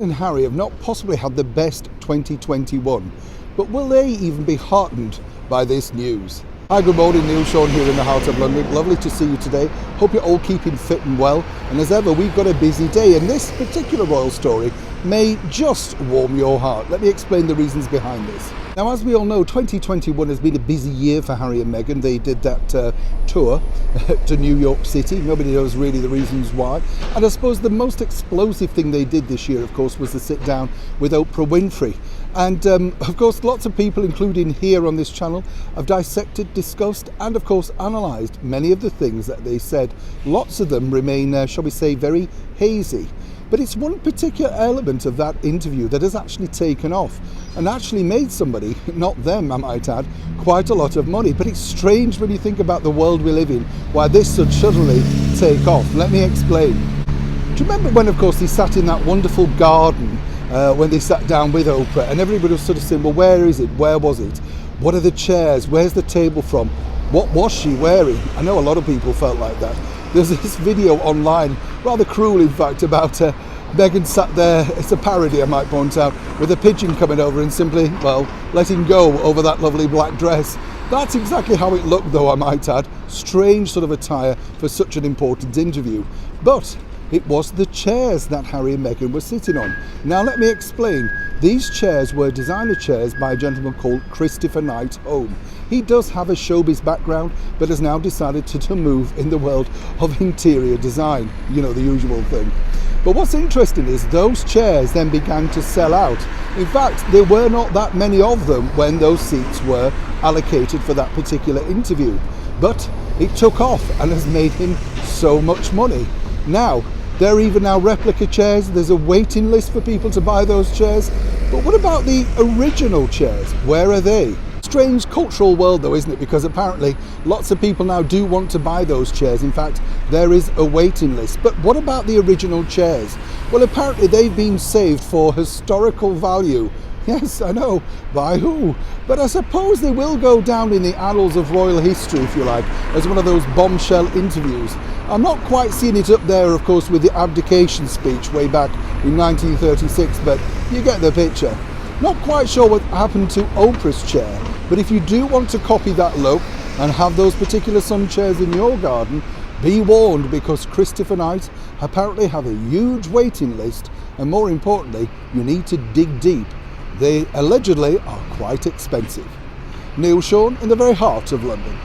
And Harry have not possibly had the best 2021, but will they even be heartened by this news? Hi, good morning, Neil Sean here in the heart of London. Lovely to see you today. Hope you're all keeping fit and well. And as ever, we've got a busy day, and this particular royal story may just warm your heart. Let me explain the reasons behind this. Now, as we all know, 2021 has been a busy year for Harry and Meghan. They did that tour to New York City. Nobody knows really the reasons why. And I suppose the most explosive thing they did this year, of course, was the sit down with Oprah Winfrey. And of course, lots of people, including here on this channel, have dissected, discussed, and of course, analysed many of the things that they said. Lots of them remain, shall we say, very hazy. But it's one particular element of that interview that has actually taken off and actually made somebody, not them I might add, quite a lot of money. But it's strange when you think about the world we live in, why this should suddenly take off. Let me explain. Do you remember when, of course, they sat in that wonderful garden when they sat down with Oprah, and everybody was sort of saying, well, where is it? Where was it? What are the chairs? Where's the table from? What was she wearing? I know a lot of people felt like that. There's this video online, rather cruel in fact, about Meghan sat there, it's a parody I might point out, with a pigeon coming over and simply, well, letting go over that lovely black dress. That's exactly how it looked though, I might add. Strange sort of attire for such an important interview. But it was the chairs that Harry and Meghan were sitting on. Now let me explain. These chairs were designer chairs by a gentleman called Christopher Knight Home. He does have a showbiz background, but has now decided to move in the world of interior design. You know, the usual thing. But what's interesting is those chairs then began to sell out. In fact, there were not that many of them when those seats were allocated for that particular interview. But it took off and has made him so much money. Now, there are even now replica chairs. There's a waiting list for people to buy those chairs. But what about the original chairs? Where are they? Strange cultural world though, isn't it? Because apparently lots of people now do want to buy those chairs. In fact, there is a waiting list. But what about the original chairs? Well, apparently they've been saved for historical value. Yes, I know. By who? But I suppose they will go down in the annals of royal history, if you like, as one of those bombshell interviews. I'm not quite seeing it up there, of course, with the abdication speech way back in 1936, but you get the picture. Not quite sure what happened to Oprah's chair, but if you do want to copy that look and have those particular sun chairs in your garden, be warned, because Christopher Knight apparently have a huge waiting list, and more importantly, you need to dig deep. They allegedly are quite expensive. Neil Sean in the very heart of London.